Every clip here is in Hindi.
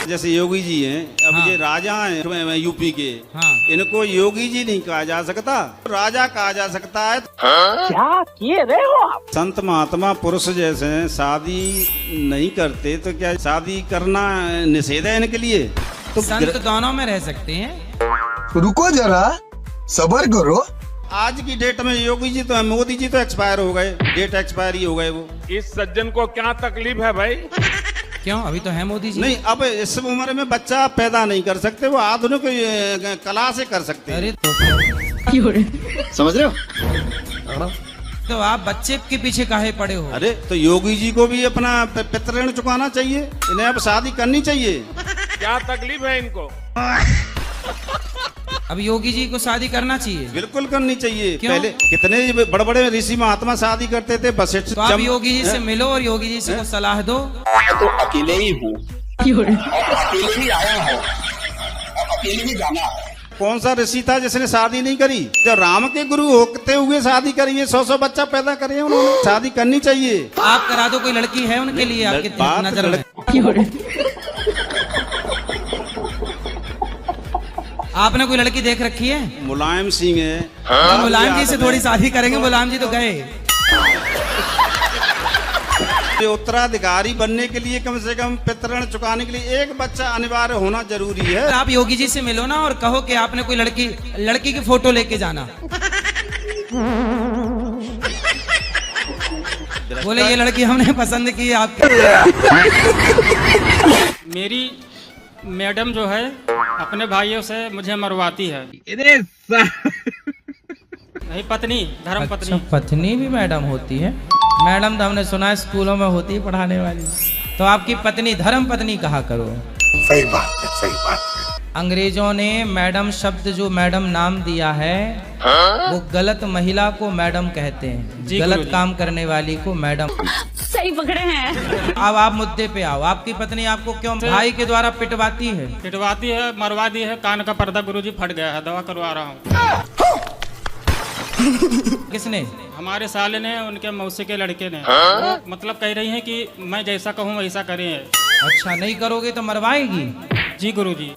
जैसे योगी जी हैं, अब हाँ। ये राजा हैं यूपी के, हाँ। इनको योगी जी नहीं कहा जा सकता, राजा कहा जा सकता है। क्या किए रहे हो आप? संत महात्मा पुरुष जैसे हैं, शादी नहीं करते तो क्या शादी करना निषेध है इनके लिए? तो संत दोनों में रह सकते हैं। रुको जरा, सबर करो। आज की डेट में योगी जी तो है, मोदी जी तो एक्सपायर हो गए, डेट एक्सपायर ही हो गए वो। इस सज्जन को क्या तकलीफ है भाई? क्यों, अभी तो है मोदी जी। नहीं, अब इस उम्र में बच्चा पैदा नहीं कर सकते, वो आधुनिक कला से कर सकते हैं। अरे समझ रहे हो? तो आप बच्चे के पीछे काहे पड़े हो? अरे तो योगी जी को भी अपना पितृ चुकाना चाहिए, इन्हें अब शादी करनी चाहिए। क्या तकलीफ है इनको? अब योगी जी को शादी करना चाहिए। बिल्कुल करनी चाहिए। क्यों? पहले कितने बड़े बड़े ऋषि महात्मा शादी करते थे, वशिष्ठ। तो आप योगी जी से मिलो और योगी जी से को सलाह दो। मैं तो अकेले ही हूँ, अकेले ही आया हूँ, अकेले ही जाना है। कौन सा ऋषि था जिसने शादी नहीं करी? जो राम के गुरु होते हुए शादी करी है, 100 बच्चा पैदा करे हैं उन्होंने। शादी करनी चाहिए। आप करा दो, कोई लड़की है उनके लिए आपके बात नजर में? आपने कोई लड़की देख रखी है? मुलायम सिंह है। तो मुलायम जी से थोड़ी शादी करेंगे, मुलायम जी तो गए। उत्तराधिकारी बनने के लिए कम से कम पितृ चुकाने के लिए एक बच्चा अनिवार्य होना जरूरी है। आप योगी जी से मिलो ना और कहो कि आपने कोई लड़की की फोटो लेके जाना। बोले ये लड़की हमने पसंद की है आपके। मेरी मैडम जो है अपने भाइयों से मुझे मरवाती है। नहीं, पत्नी, धर्म पत्नी। अच्छा, पत्नी भी मैडम होती है? मैडम तो हमने सुना है स्कूलों में होती है पढ़ाने वाली। तो आपकी पत्नी धर्म पत्नी कहा करो। सही बात है, सही बात है। अंग्रेजों ने मैडम शब्द जो मैडम नाम दिया है वो गलत महिला को मैडम कहते हैं, जी गलत गुरुजी। काम करने वाली को मैडम। सही पकड़े हैं। अब आप मुद्दे पे आओ। आपकी पत्नी आपको क्यों भाई के द्वारा पिटवाती है? पिटवाती है, मरवा दी है। कान का पर्दा गुरुजी फट गया है, दवा करवा रहा हूँ। किसने? हमारे साले ने, उनके मौसी के लड़के ने। वो मतलब कह रही हैं कि मैं जैसा कहूँ वैसा करें। अच्छा, नहीं करोगे तो मरवाएगी? जी गुरुजी।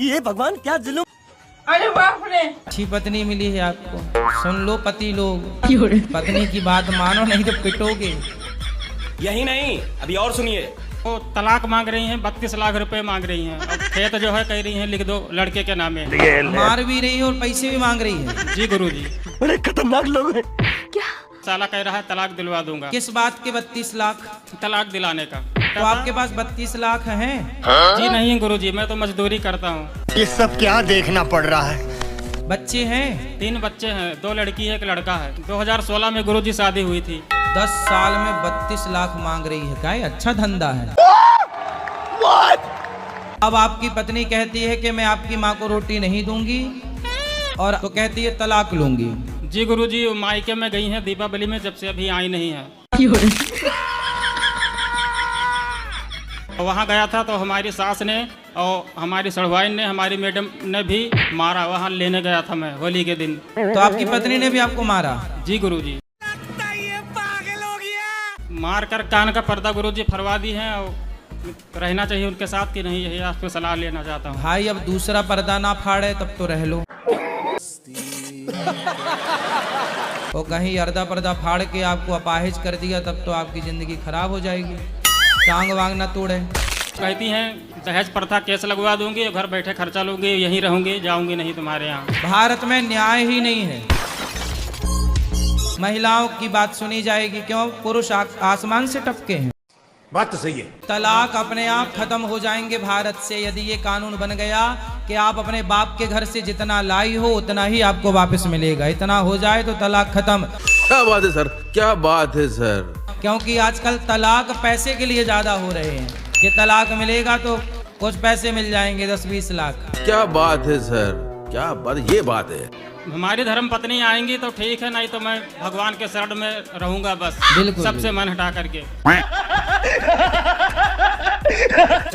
ये भगवान क्या जुल्म। अच्छी पत्नी मिली है आपको। सुन लो पति लोग, पत्नी की बात मानो नहीं तो पिटोगे। यही नहीं, अभी और सुनिए। वो तलाक मांग रही हैं, 32 लाख रुपए मांग रही हैं। अब खेत जो है कह रही हैं लिख दो लड़के के नामे। मार भी रही है और पैसे भी मांग रही है। जी गुरुजी। बड़े खतरनाक लोग हैं। साला कह रहा है तलाक दिलवा दूंगा। किस बात के 32 लाख? तलाक दिलाने का। तो आपके पास 32 लाख हैं? जी नहीं गुरुजी, मैं तो मजदूरी करता हूँ। ये सब क्या देखना पड़ रहा है? बच्चे हैं? 3 बच्चे हैं, 2 लड़की है, 1 लड़का है। 2016 में गुरुजी शादी हुई थी। 10 साल में 32 लाख मांग रही है। क्या ये अच्छा धंधा है? अब आपकी पत्नी कहती है कि मैं आपकी माँ को रोटी नहीं दूंगी, और तो कहती है तलाक लूंगी। जी गुरुजी, वो मायके में गई हैं दीपावली में, जब से अभी आई नहीं है। वहाँ गया था तो हमारी सास ने और हमारी सड़वाइन ने, हमारी मैडम ने भी मारा। वहाँ लेने गया था मैं होली के दिन। तो आपकी पत्नी ने भी आपको मारा? जी गुरुजी। मार कर कान का पर्दा गुरुजी फरवा दी है। और रहना चाहिए उनके साथ कि नहीं, यही आपसे सलाह लेना चाहता हूँ। भाई अब दूसरा पर्दा ना फाड़े तब तो रह लो। तो कहीं अर्धा पर्दा फाड़ के आपको अपाहिज कर दिया तब तो आपकी जिंदगी खराब हो जाएगी। टांग वांग ना तोड़े। कहती हैं दहेज प्रथा केस लगवा दूंगी, घर बैठे खर्चा लूंगी, यहीं रहूंगी, जाऊंगी नहीं तुम्हारे यहाँ। भारत में न्याय ही नहीं है। महिलाओं की बात सुनी जाएगी क्यों? पुरुष आसमान से टपके हैं। बात तो सही है। तलाक अपने आप खत्म हो जाएंगे भारत से यदि ये कानून बन गया कि आप अपने बाप के घर से जितना लाई हो उतना ही आपको वापस मिलेगा। इतना हो जाए तो तलाक खत्म। क्या बात है सर, क्या बात है सर। क्योंकि आजकल तलाक पैसे के लिए ज्यादा हो रहे हैं कि तलाक मिलेगा तो कुछ पैसे मिल जाएंगे, 10-20 लाख। क्या बात है सर, क्या बात, ये बात है। हमारी धर्म पत्नी आएंगी तो ठीक है, नहीं तो मैं भगवान के शरण में रहूंगा बस। बिल्कुल, सबसे मन हटा करके।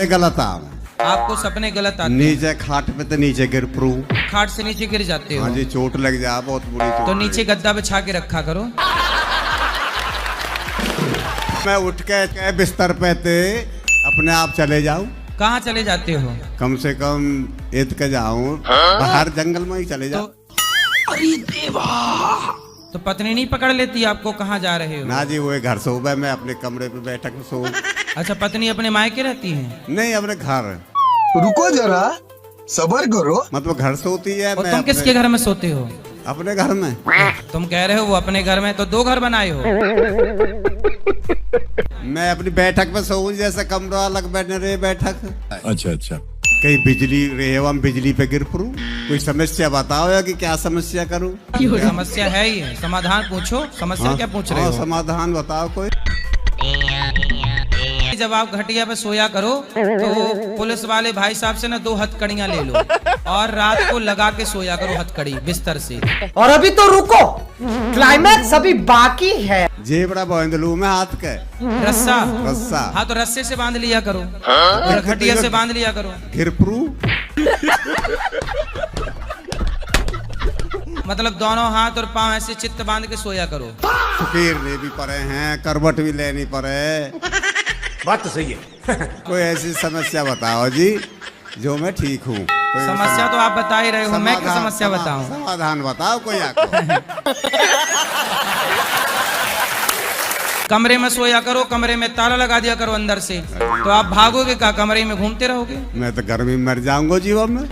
गलत आम आपको सपने गलत आते हैं। नीचे खाट पे तो नीचे गिर पड़ू, खाट से नीचे गिर जाते हो। हाँ जी, चोट लग जाए, बहुत बुरी चोट। तो नीचे गद्दा बिछा के रखा करो। मैं उठ के बिस्तर पे थे अपने आप चले जाऊं। कहाँ चले जाते हो? कम से कम ईद के जाऊं बाहर जंगल में ही चले जाओ। तो पत्नी नहीं पकड़ लेती आपको? कहाँ जा रहे हो? ना जी, वो घर सो गए, मैं अपने कमरे पे बैठक में सो। अच्छा, पत्नी अपने मायके रहती है? नहीं, अपने घर। रुको जरा, सबर करो। मतलब घर सोती है। और तुम किसके घर में सोते हो? अपने घर में। तुम कह रहे हो वो अपने घर में, तो 2 घर बनाए हो। मैं अपनी बैठक में सोऊं, जैसे कमरा अलग बैठने रहे बैठक। अच्छा अच्छा। कहीं बिजली रहे, हम बिजली पे गिर पड़ूं। कोई समस्या बताओ या कि क्या समस्या करूं? समस्या है ही, समाधान पूछो। समस्या क्या पूछ रहे हो? समाधान बताओ कोई। जब आप घटिया पे सोया करो तो पुलिस वाले भाई साहब से ना 2 हथकड़ियां ले लो और रात को लगा के सोया करो हथकड़ी बिस्तर से। और अभी तो रुको, क्लाइमैक्स अभी बाकी है। जेबड़ा बांध लूं मैं हाथ के। रस्सा? हाँ, तो रस्से से बांध लिया करो और घटिया से बांध लिया करो। गिर पड़ूं? मतलब दोनों हाथ और पांव ऐसे चित्त बांध के सोया करो। फकीरने भी पड़े हैं, करवट भी लेनी पड़े। बात तो सही है। कोई ऐसी समस्या बताओ जी जो मैं ठीक हूँ। समस्या तो आप बता ही रहे हो, मैं क्या समस्या बताऊं? समाधान बताओ कोई आपको। कमरे में सोया करो, कमरे में ताला लगा दिया करो अंदर से, तो आप भागोगे क्या? कमरे में घूमते रहोगे। मैं तो गर्मी में मर जाऊंगा जीवन में।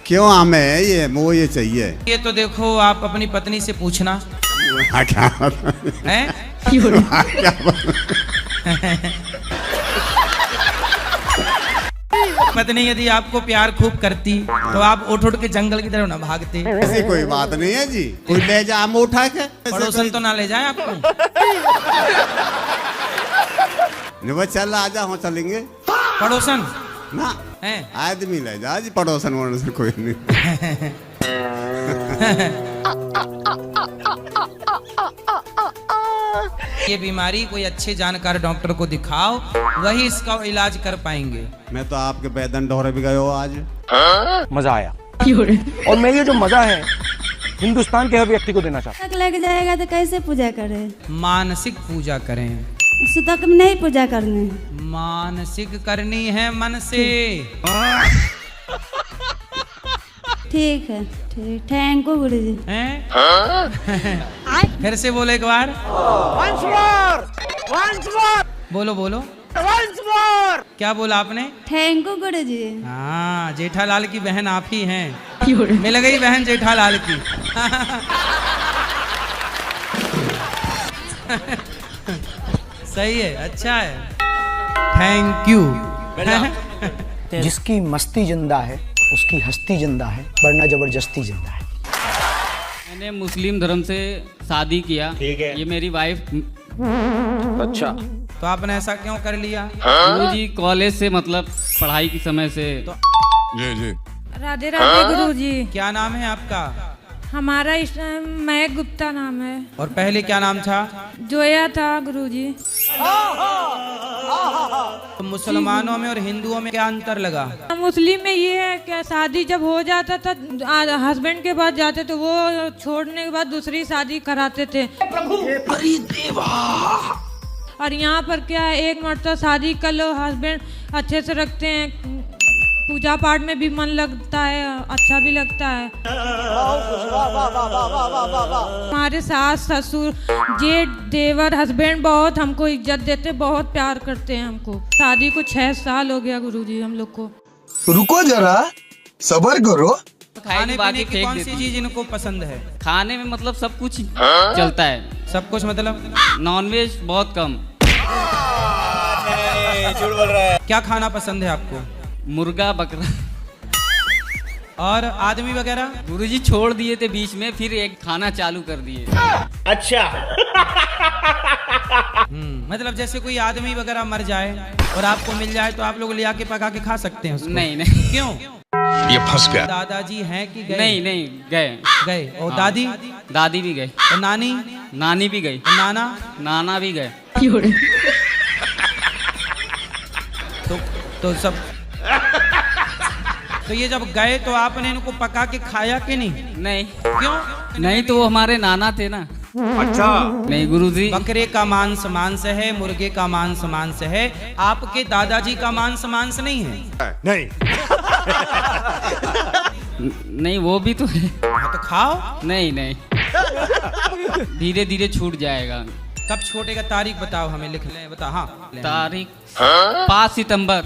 क्यों हमें ये वो ये चाहिए? ये तो देखो, आप अपनी पत्नी से पूछना क्या है। पत्नी यदि आपको प्यार खूब करती तो आप उठ उठ के जंगल की तरफ ना भागते। ऐसी कोई बात नहीं है जी। कोई ले जा, हम उठा के। पड़ोसन तो ना ले जाए आपको? नहीं, चल आजा, हम चलेंगे। पड़ोसन ना है? आदमी ले जा जी, पड़ोसन वड़ोसन कोई नहीं। ये बीमारी कोई अच्छे जानकार डॉक्टर को दिखाओ, वही इसका इलाज कर पाएंगे। मैं तो आपके बैदन डोरे भी गए हो आज। मजा आया। और मैं ये जो मजा है हिंदुस्तान के हर व्यक्ति को देना चाहता तक लग जाएगा तो कैसे पूजा करें? मानसिक पूजा करें। सुतक में नहीं पूजा करनी, मानसिक करनी है, मन से। ठीक है, ठीक। थैंक यू गुरु जी। फिर से बोलो एक बार। Once more! बोलो बोलो। Once more! क्या बोला आपने? थैंक यू गुरु जी। हाँ, जेठालाल की बहन आप ही हैं। मिल गई बहन जेठालाल की। सही है, अच्छा है, थैंक यू। जिसकी मस्ती जिंदा है उसकी हस्ती जिंदा है, वरना जबरदस्ती जिंदा है। मैंने मुस्लिम धर्म से शादी किया। ठीक है। ये मेरी वाइफ। अच्छा, तो आपने ऐसा क्यों कर लिया? गुरुजी कॉलेज से, मतलब पढ़ाई के समय से। राधे राधे गुरु जी। क्या नाम है आपका? हमारा महक गुप्ता नाम है। और पहले क्या नाम था? जोया था गुरु जी। तो मुसलमानों में और हिंदुओं में क्या अंतर लगा? मुस्लिम में ये है कि शादी जब हो जाता था, हस्बैंड के पास जाते तो वो छोड़ने के बाद दूसरी शादी कराते थे। अरे देवा! और यहाँ पर क्या है, एक मर्तबा शादी कर लो, हस्बैंड अच्छे से रखते हैं, पूजा पाठ में भी मन लगता है, अच्छा भी लगता है। हमारे सास ससुर जेठ देवर हस्बैंड बहुत हमको इज्जत देते, बहुत प्यार करते हैं हमको। शादी को 6 साल हो गया गुरुजी हम लोग को। रुको जरा, सबर करो। खाने पीने की कौन सी चीज इनको पसंद है? खाने में मतलब सब कुछ चलता है। सब कुछ मतलब? नॉनवेज बहुत कम। झूठ बोल रहा है। क्या खाना पसंद है आपको? मुर्गा, बकरा। और आदमी वगैरह? गुरुजी छोड़ दिए थे बीच में, फिर एक खाना चालू कर दिए। अच्छा। मतलब जैसे कोई आदमी वगैरह मर जाए और आपको मिल जाए तो आप लोग ले आके पका के खा सकते हैं उसको? नहीं नहीं। क्यों? ये फंस गया। दादाजी हैं कि गए? नहीं नहीं, गए। गए। और हाँ। दादी? दादी भी गई। और नानी? नानी भी गई। और नाना? नाना भी गए। तो सब तो ये जब गए तो आपने इनको पका के खाया कि नहीं? नहीं। क्यों? नहीं तो वो हमारे नाना थे ना। अच्छा नहीं गुरुजी, बकरे का मांस मांस है, मुर्गे का मांस मांस है, आपके दादाजी का मांस मांस नहीं है। नहीं नहीं वो भी तो है। हाँ, तो खाओ। नहीं नहीं, धीरे धीरे छूट जाएगा। कब छोटेगा तारीख बताओ हमें, लिख लें, बता। हाँ तारीख 5 सितंबर।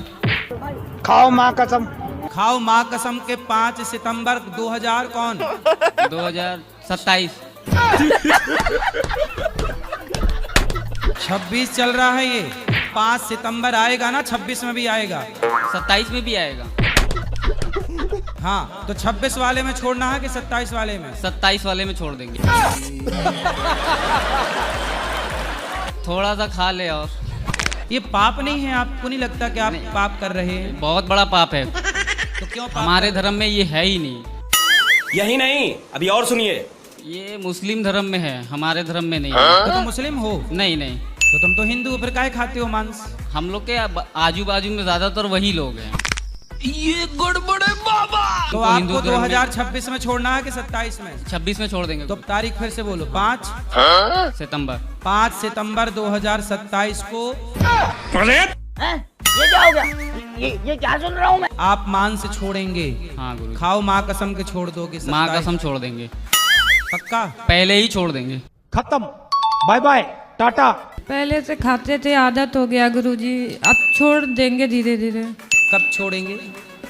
खाओ माँ कसम। खाओ माँ कसम के 5 सितंबर 2000 कौन 2027। 26 चल रहा है ये। 5 सितंबर आएगा ना, 26 में भी आएगा, 27 में भी आएगा। हाँ तो 26 वाले में छोड़ना है कि 27 वाले में? 27 वाले में छोड़ देंगे। थोड़ा सा खा ले। और ये पाप नहीं है? आपको नहीं लगता कि आप पाप कर रहे हैं? बहुत बड़ा पाप है। तो क्यों पाप हमारे धर्म में ये है ही नहीं। यही नहीं, अभी और सुनिए। ये मुस्लिम धर्म में है, हमारे धर्म में नहीं। तो तुम मुस्लिम हो? नहीं नहीं, तो तुम तो हिंदू हो, फिर काहे खाते हो मांस? हम लोग के आजू बाजू में ज्यादातर वही लोग हैं। ये गड़बड़े बाबा। तो आपको 2026 में छोड़ना है कि 27 में? 26 में छोड़ देंगे। तो तारीख फिर से बोलो। 5 सितंबर। 5 सितंबर 2027 को। ये क्या हो गया? ये क्या सुन रहा हूँ मैं? आप मांस छोड़ेंगे? हाँ गुरु। खाओ माँ कसम के छोड़ दोगे? माँ कसम छोड़ देंगे। पक्का? पहले ही छोड़ देंगे। खत्म, बाय बाय, टाटा। पहले से खाते थे, आदत हो गया गुरुजी, अब छोड़ देंगे धीरे धीरे। कब छोड़ेंगे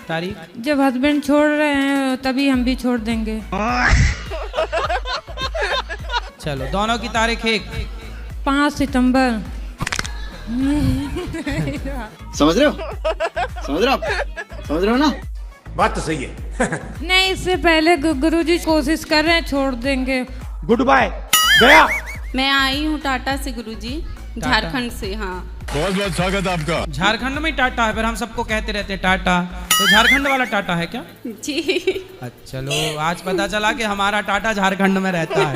तारीख? जब हस्बैंड छोड़ रहे हैं तभी हम भी छोड़ देंगे। चलो दोनों की तारीख एक। 5 सितंबर। समझ रहे हो? समझ रहे हो ना? बात तो सही है। नहीं, इससे पहले गुरुजी कोशिश कर रहे हैं, छोड़ देंगे। गुड बाय, गया। मैं आई हूँ टाटा से गुरुजी, झारखंड से। हाँ बहुत बहुत स्वागत है आपका। झारखंड में ही टाटा है? फिर हम सबको कहते रहते हैं टाटा, तो झारखंड वाला टाटा है क्या? जी। अच्छा चलो, आज पता चला कि हमारा टाटा झारखंड में रहता है।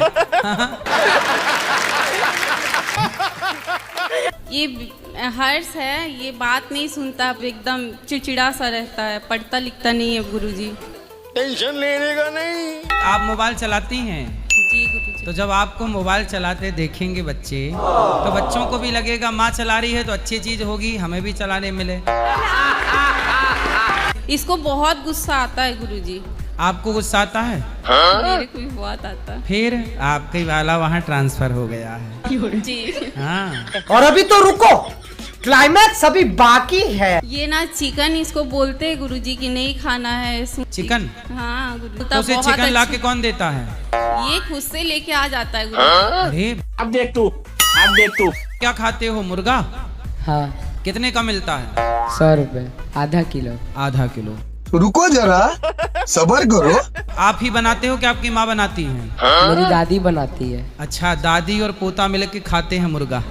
ये हर्ष है, ये बात नहीं सुनता, एकदम चिड़चिड़ा सा रहता है, पढ़ता लिखता नहीं है गुरुजी। टेंशन लेने का नहीं। आप मोबाइल चलाती हैं? जी गुरुजी। तो जब आपको मोबाइल चलाते देखेंगे बच्चे, तो बच्चों को भी लगेगा माँ चला रही है तो अच्छी चीज होगी, हमें भी चलाने मिले। इसको बहुत गुस्सा आता है गुरुजी। आपको गुस्सा आता है? मेरे को भी बहुत आता है। फिर आपके वाला वहाँ ट्रांसफर हो गया है। जी। हाँ। और अभी तो रुको, क्लाइमैक्स अभी बाकी है। ये ना चिकन इसको बोलते हैं गुरुजी कि नहीं खाना है। चिकन? हाँ गुरुजी। तो उसे चिकन लाके कौन देता है? ये खुद से लेके आ जाता है गुरुजी। अरे अब देख तू। क्या खाते हो? मुर्गा? हाँ। कितने का मिलता है? 100 रुपए, आधा किलो। आधा किलो। रुको जरा, सबर करो। आप ही बनाते हो कि आपकी माँ बनाती है? मेरी दादी बनाती है। अच्छा, दादी और पोता मिलकर खाते हैं मुर्गा।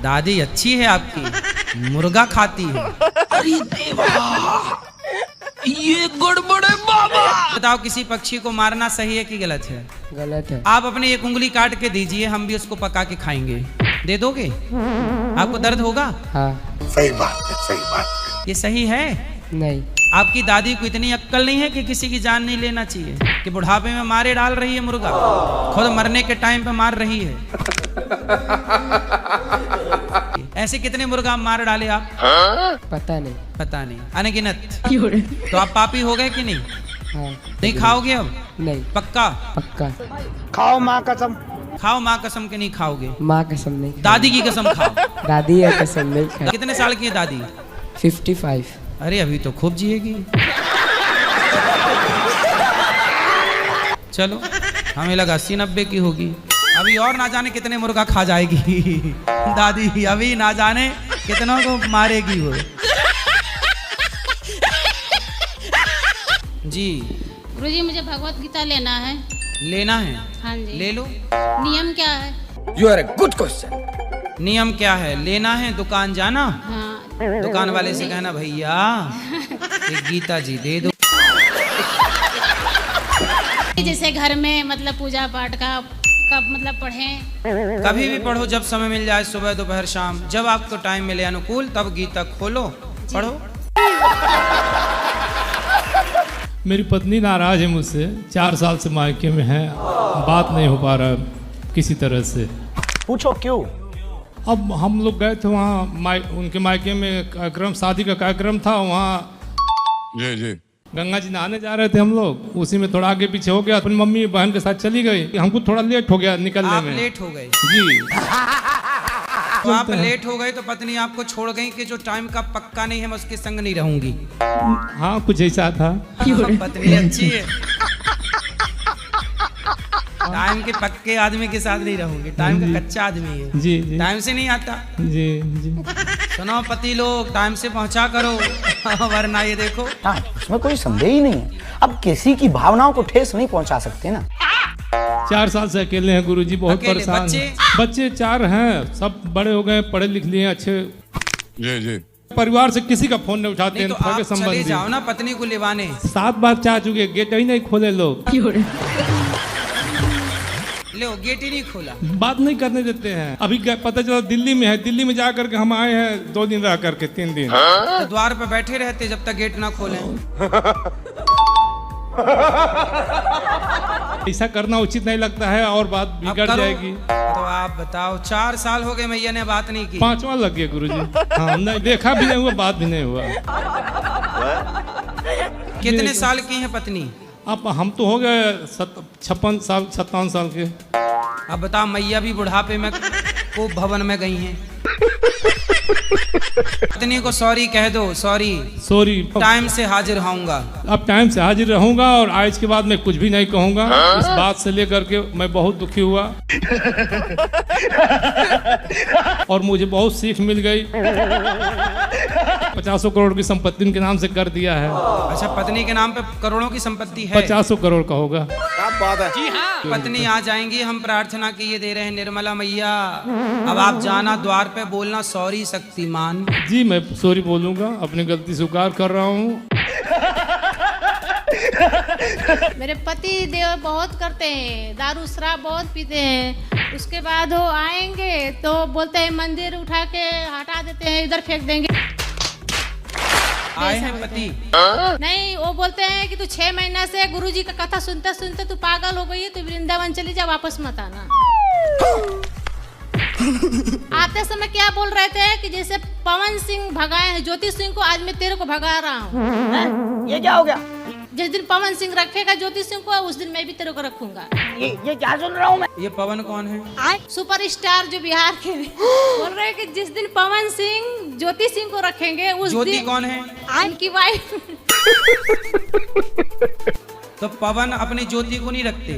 दादी अच्छी है आपकी, मुर्गा खाती है। अरे देवा, ये गड़बड़े बाबा। बताओ, किसी पक्षी को मारना सही है कि गलत है? गलत है। आप अपनी एक उंगली काट के दीजिए, हम भी उसको पका के खाएंगे। दे दोगे? आपको दर्द होगा? हाँ। सही बात है, सही बात है। ये सही है? नहीं। आपकी दादी को इतनी अक्ल नहीं है कि किसी की जान नहीं लेना चाहिए, कि बुढ़ापे में मारे डाल रही है मुर्गा, खुद मरने के टाइम पे मार रही है। ऐसे कितने मुर्गा मार डाले आप? पता नहीं। पता नहीं, अनगिनत। तो आप पापी हो गए कि नहीं? हाँ। नहीं खाओगे अब? नहीं। पक्का? पक्का। खाओ माँ कसम। खाओ माँ कसम के नहीं खाओगे? माँ कसम नहीं। दादी की कसम खाओ। दादी है कसम नहीं खाओ। कितने साल की है दादी? 55। अरे अभी तो खूब जिएगी। चलो, हमें लगा 80-90 की होगी। अभी और ना जाने कितने मुर्गा खा जाएगी दादी, अभी ना जाने कितनों को मारेगी वो। जी गुरुजी, मुझे भगवत गीता लेना है। लेना है? हाँ जी। ले लो। नियम क्या है? You are a good question. नियम क्या है? लेना है, दुकान जाना, हाँ। दुकान वाले से कहना भैया एक गीता जी दे दो। जैसे घर में मतलब पूजा पाठ का कब मतलब पढ़ें? कभी भी पढ़ो, जब समय मिल जाए, सुबह दोपहर शाम, जब आपको टाइम मिले अनुकूल, तब गीता खोलो पढ़ो। मेरी पत्नी नाराज है मुझसे, 4 साल से मायके में है, बात नहीं हो पा रहा। किसी तरह से। पूछो क्यों? अब हम लोग गए थे वहाँ उनके मायके में कार्यक्रम, शादी का कार्यक्रम था वहाँ। जी जी। गंगा जी नहाने जा रहे थे हम लोग, उसी में थोड़ा आगे पीछे हो गया। अपनी मम्मी बहन के साथ चली गई, हमको थोड़ा लेट हो गया निकलने आप में। लेट हो गए जी। तो आप लेट हो गए तो पत्नी आपको छोड़ गई कि जो टाइम का पक्का नहीं है मैं उसके संग नहीं रहूंगी। हाँ कुछ ऐसा था। पत्नी अच्छी है। टाइम के पक्के आदमी के साथ नहीं रहूंगी, टाइम का कच्चा आदमी है। जी जी। टाइम से नहीं आता। जी जी। सुनो पति लोग, टाइम से पहुंचा करो वरना ये देखो। हाँ, उसमें कोई संदेह ही नहीं है। अब किसी की भावनाओं को ठेस नहीं पहुंचा सकते ना। 4 साल से अकेले हैं गुरुजी, बहुत अकेले, परेशान। बच्चे 4 हैं, सब बड़े हो गए, पढ़े लिख लिए अच्छे। जी जी। परिवार से किसी का फोन नहीं उठाते हैं। तो आप चले जाओ ना पत्नी को लेवाने। 7 बार चाह चुके, गेट ही नहीं खोले लोग। लो गेट ही नहीं खोला। बात नहीं करने देते हैं। अभी पता चला दिल्ली में है, दिल्ली में जा करके हम आए हैं 2 दिन रह करके 3 दिन। तो द्वार पे बैठे रहते जब तक गेट ना खोले। ऐसा करना उचित नहीं लगता है और बात बिगड़ जाएगी। तो आप बताओ, 4 साल हो गए मैया ने बात नहीं की। 5वां लग गया गुरुजी। हाँ, नहीं देखा भी नहीं हुआ, बात भी नहीं हुआ। कितने साल की है पत्नी? अब हम तो हो गए 56 साल 57 साल के। अब बताओ, मैया भी बुढ़ापे में को भवन में गई हैं। पत्नी को सॉरी कह दो। सॉरी टाइम से हाजिर होऊंगा। अब टाइम से हाजिर रहूंगा और आज के बाद मैं कुछ भी नहीं कहूंगा। इस बात से लेकर के मैं बहुत दुखी हुआ और मुझे बहुत सीख मिल गई। 50 करोड़ की संपत्ति उनके नाम से कर दिया है। अच्छा, पत्नी के नाम पे करोड़ों की संपत्ति है? 50 करोड़ का होगा। क्या बात है। जी हाँ। पत्नी आ जाएंगी, हम प्रार्थना किए दे रहे हैं निर्मला मैया। अब आप जाना द्वार पे, बोलना सॉरी शक्तिमान। जी मैं सॉरी बोलूंगा, अपनी गलती स्वीकार कर रहा हूँ। मेरे पति देव बहुत करते हैं, दारू शराब बहुत पीते हैं। उसके बाद वो आएंगे तो बोलते हैं मंदिर उठा के हटा देते हैं, इधर फेंक देंगे। आए हैं पति? नहीं, वो बोलते हैं कि तू 6 महीना से गुरुजी का कथा सुनते सुनते तू पागल हो गई है, तू वृंदावन चली जा, वापस मत आना। आते समय क्या बोल रहे थे कि जैसे पवन सिंह भगाए हैं ज्योति सिंह को, आज मैं तेरे को भगा रहा हूँ। ये क्या हो गया? जिस दिन पवन सिंह रखेगा ज्योति सिंह को, उस दिन मैं भी तेरे को रखूंगा। ये क्या सुन रहा हूँ मैं? ये पवन कौन है? सुपरस्टार जो बिहार के बोल रहे हैं कि जिस दिन पवन सिंह ज्योति सिंह को रखेंगे उस ज्योति दिन कौन है? उनकी वाइफ। तो पवन अपनी ज्योति को नहीं रखते,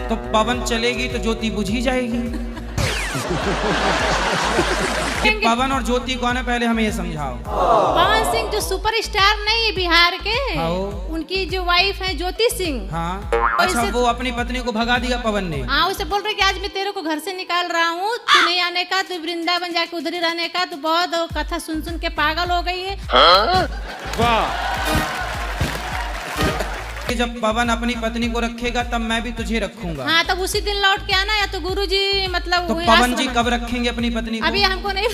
तो पवन चलेगी तो ज्योति बुझ ही जाएगी। कि पवन और ज्योति कौन है, पहले हमें ये समझाओ। पवन सिंह जो सुपरस्टार नहीं है बिहार के, उनकी जो वाइफ है ज्योति सिंह। हाँ, अच्छा वो अपनी पत्नी को भगा दिया पवन ने। हाँ, उसे बोल रहे कि आज मैं तेरे को घर से निकाल रहा हूँ, तू नहीं आने का, तू वृंदावन जाके उधर ही रहने का, तू बहुत कथा सुन सुन के पागल हो गई है। जब पवन अपनी पत्नी को रखेगा तब मैं भी तुझे रखूंगा। हाँ, तब उसी दिन लौट के आना, या तो गुरुजी मतलब तो पवन जी कब रखेंगे अपनी पत्नी को? अभी हमको नहीं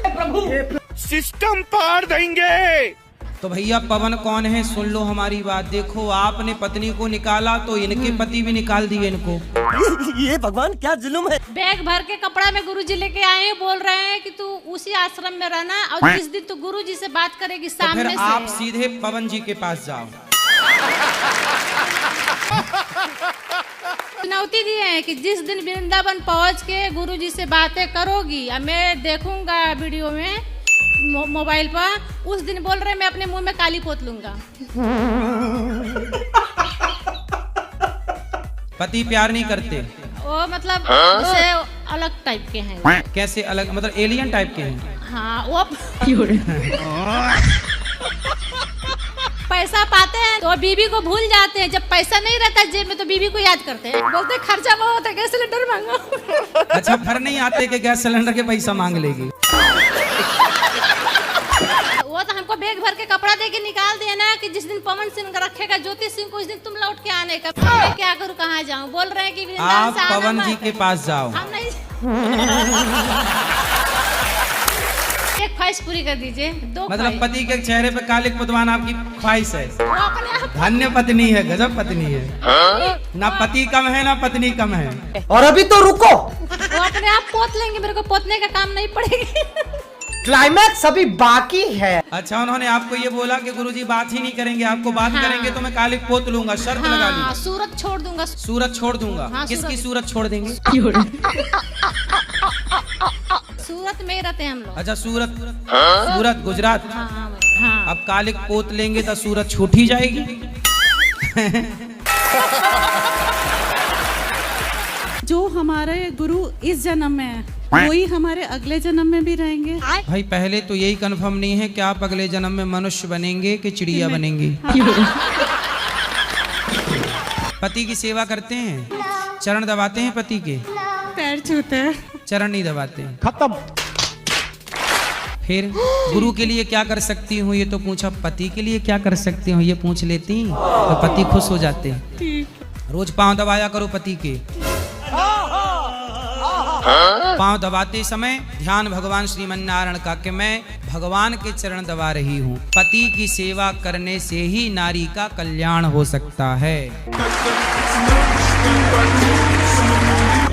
प्रभु सिस्टम पार देंगे। तो भैया पवन कौन है, सुन लो हमारी बात। देखो, आपने पत्नी को निकाला तो इनके पति भी निकाल दिए इनको। ये भगवान क्या जुल्म है। बैग भर के कपड़ा में गुरुजी लेके आए हैं, बोल रहे हैं कि तू उसी आश्रम में रहना, और जिस दिन तू गुरुजी से बात करेगी सामने तो फिर से, आप सीधे पवन जी के पास जाओ। चुनौती दिए हैं कि जिस दिन वृंदावन पहुंच के गुरुजी से बातें करोगी, मैं देखूंगा वीडियो में मोबाइल पर, उस दिन बोल रहे मैं अपने मुंह में काली पोत लूंगा। पति प्यार नहीं करते? वो मतलब उसे अलग टाइप के हैं। कैसे अलग, मतलब एलियन टाइप के हैं? हाँ, वो पैसा पाते हैं तो बीबी को भूल जाते हैं, जब पैसा नहीं रहता जेब में तो बीबी को याद करते हैं, बोलते हैं खर्चा बहुत है, गैस सिलेंडर मांगो। अच्छा, फिर नहीं आते कि गैस सिलेंडर के पैसा मांग लेगी? वो तो हमको बैग भर के कपड़ा दे के निकाल दिया ना कि जिस दिन पवन सिंह रखेगा ज्योति सिंह को, उस दिन तुम लौट के आने का। मैं क्या करूँ, कहाँ जाऊँ? बोल रहे हैं कि आप पवन जी के पास जाओ। हम नहीं। एक ख्वाहिश पूरी कर दीजिए। 2 मतलब पति के चेहरे पे कालिक पुतवान आपकी ख्वाहिश है। वो अपने आप धन्य पत्नी है, गजब पत्नी है। ना पति कम है ना पत्नी कम है। और अभी तो रुको, वो अपने आप पोत लेंगे, मेरे को पोतने का काम नहीं पड़ेगी। क्लाइमैक्स अभी बाकी है। अच्छा, उन्होंने आपको ये बोला कि गुरुजी बात ही नहीं करेंगे, आपको बात करेंगे तो मैं कालिक पोत लूंगा, शर्त लगा ली। सूरत छोड़ दूंगा। सूरत छोड़ दूंगा। किसकी सूरत छोड़ देंगे? सूरत में रहते हैं हम लोग। अच्छा, सूरत गुजरात। अब कालिक पोत लेंगे तो सूरत छूट ही जाएगी। जो हमारे गुरु इस जन्म में है वही हमारे अगले जन्म में भी रहेंगे। भाई पहले तो यही कंफर्म नहीं है कि आप अगले जन्म में मनुष्य बनेंगे कि चिड़िया बनेंगे। पति की सेवा करते हैं, चरण दबाते हैं पति के, पैर छूते हैं, चरण नहीं दबाते हैं। खत्म। फिर गुरु के लिए क्या कर सकती हूँ ये तो पूछा, पति के लिए क्या कर सकती हूँ ये पूछ लेती तो पति खुश हो जाते हैं। रोज पांव दबाया करो पति के। पांव दबाते समय ध्यान भगवान श्रीमन नारायण का कि मैं भगवान के चरण दबा रही हूँ। पति की सेवा करने से ही नारी का कल्याण हो सकता है।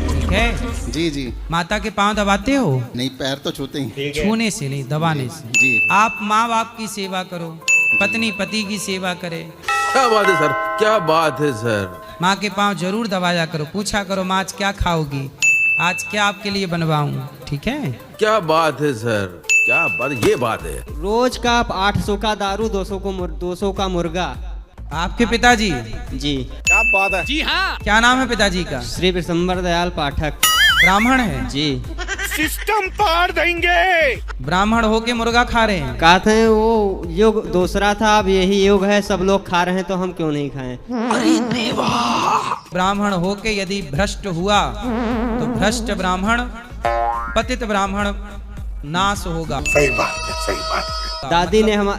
ठीक है जी जी। माता के पांव दबाते हो? नहीं, पैर तो छूते ही। छूने से नहीं, दबाने से। जी। आप माँ बाप की सेवा करो, पत्नी पति की सेवा करे। क्या बात है सर, क्या बात है सर। माँ के पांव जरूर दबाया करो, पूछा करो माँ आज क्या खाओगी, आज क्या आपके लिए बनवाऊं। ठीक है, क्या बात है सर, क्या बात, ये बात है। रोज का 800 का दारू, 200 का मुर्गा। आपके पिताजी? जी। क्या बात है। जी हाँ। क्या नाम है पिताजी का? श्री विशंबर दयाल पाठक। ब्राह्मण है? जी। सिस्टम पार देंगे। ब्राह्मण होके मुर्गा खा रहे हैं? कहते हैं वो युग दूसरा था, अब यही युग है, सब लोग खा रहे हैं तो हम क्यों नहीं खाएं। अरे देवा। ब्राह्मण होके यदि भ्रष्ट हुआ तो भ्रष्ट ब्राह्मण, पतित ब्राह्मण नाश होगा। सही बात है, सही बात है।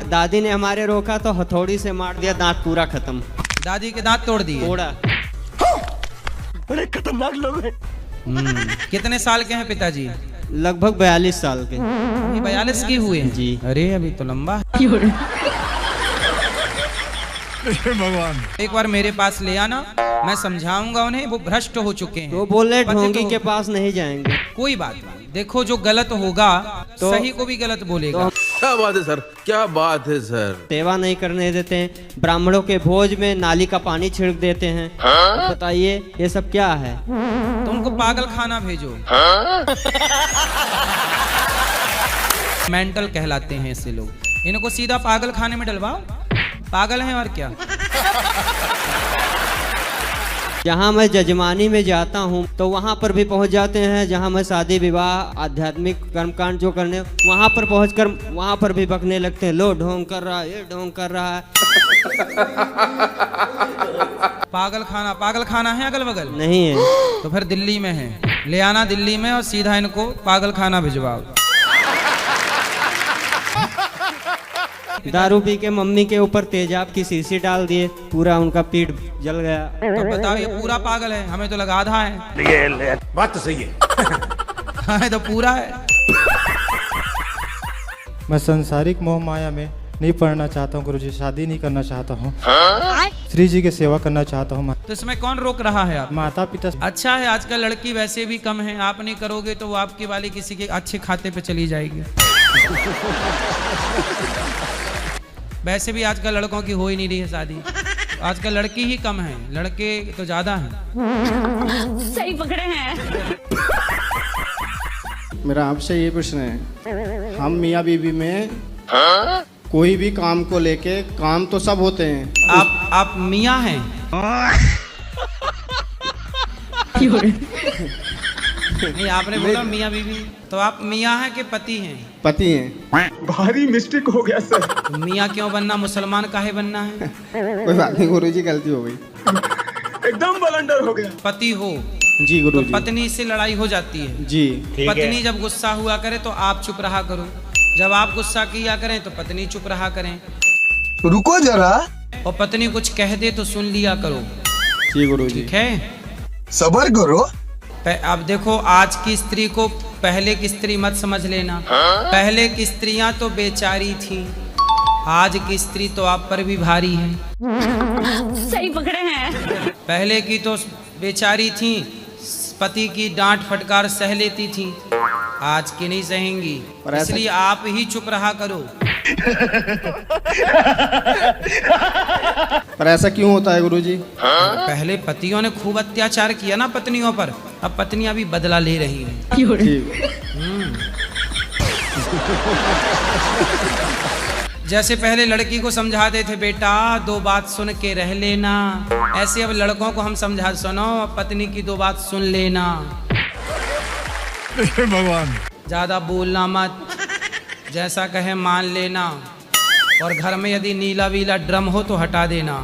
दादी ने हमारे रोका तो हथौड़ी से मार दिया, दांत पूरा खत्म। दादी के दांत तोड़ दिए? तोड़ा। बड़े खतरनाक लोग हैं। कितने साल के हैं पिताजी? लगभग 42 साल के। 42 की हुए हैं? जी। अरे अभी तो लंबा। भगवान, एक बार मेरे पास ले आना, मैं समझाऊंगा उन्हें, वो भ्रष्ट हो चुके हैं। तो बोले ढोंगी के पास नहीं जाएंगे। कोई बात नहीं, देखो जो गलत होगा तो सही को भी गलत बोलेगा। क्या बात है सर, क्या बात है सर। सेवा नहीं करने देते हैं, ब्राह्मणों के भोज में नाली का पानी छिड़क देते हैं। बताइए ये सब क्या है? तो उनको पागल खाना भेजो। मेंटल कहलाते हैं ऐसे लोग, इनको सीधा पागल खाने में डलवाओ, पागल हैं और क्या। जहाँ मैं जजमानी में जाता हूँ तो वहाँ पर भी पहुँच जाते हैं, जहाँ मैं शादी विवाह आध्यात्मिक कर्मकांड जो करने वहाँ पर पहुँचकर वहाँ पर भी बकने लगते हैं, लो ढोंग कर रहा है, ये ढोंग कर रहा है। पागल खाना है अगल बगल? नहीं है। तो फिर दिल्ली में है, ले आना दिल्ली में और सीधा इनको पागल खाना भिजवाओ। दारू पी के मम्मी के ऊपर तेजाब की शीशी डाल दिए, पूरा उनका पीठ जल गया। तो बताओ ये पूरा पागल है? हमें तो लगा आधा है। ये बात तो सही है। हाँ तो पूरा है। मैं संसारिक मोह माया में नहीं पढ़ना चाहता हूँ गुरुजी, शादी नहीं करना चाहता हूँ, श्री जी की सेवा करना चाहता हूँ। तो इसमें कौन रोक रहा है? आप? माता पिता। अच्छा है, आजकल लड़की वैसे भी कम है, आप नहीं करोगे तो वो आपकी वाली किसी के अच्छे खाते पे चली जाएगी। वैसे भी आजकल लड़कों की हो ही नहीं रही है शादी, आजकल लड़की ही कम है, लड़के तो ज्यादा हैं। सही पकड़े हैं। मेरा आपसे ये प्रश्न है, हम मियाँ बीवी में कोई भी काम को लेके, काम तो सब होते हैं, आप मियाँ हैं? नहीं, आपने बोला मियाँ बीवी, तो आप मियाँ हैं कि पति हैं? पति हैं। भारी मिस्टेक हो गया सर। तो मियाँ क्यों बनना, मुसलमान काहे बनना है? कोई बात नहीं गुरुजी, गलती हो गई। एकदम बलंडर हो गया। पति हो जी गुरुजी। तो पत्नी से लड़ाई हो जाती है जी। पत्नी जब गुस्सा हुआ करे तो आप चुप रहा करो, जब आप गुस्सा किया करें तो पत्नी चुप रहा करें। रुको जरा। और पत्नी कुछ कह दे तो सुन लिया करो। जी गुरुजी। ठीक है, सबर करो। अब देखो आज की स्त्री को पहले की स्त्री मत समझ लेना। पहले की स्त्रियां तो बेचारी थी, आज की स्त्री तो आप पर भी भारी है। सही पकड़े हैं। पहले की तो बेचारी थी, पति की डांट फटकार सह लेती थी, आज की नहीं सहेंगी। इसलिए आप ही चुप रहा करो। पर ऐसा क्यों होता है गुरुजी? पहले पतियों ने खूब अत्याचार किया ना पत्नियों पर, अब पत्नियां भी बदला ले रही हैं। जैसे पहले लड़की को समझाते थे बेटा 2 बात सुन के रह लेना, ऐसे अब लड़कों को हम समझा, सुनो पत्नी की 2 बात सुन लेना, भगवान ज्यादा बोलना मत, जैसा कहे मान लेना, और घर में यदि नीला वीला ड्रम हो तो हटा देना।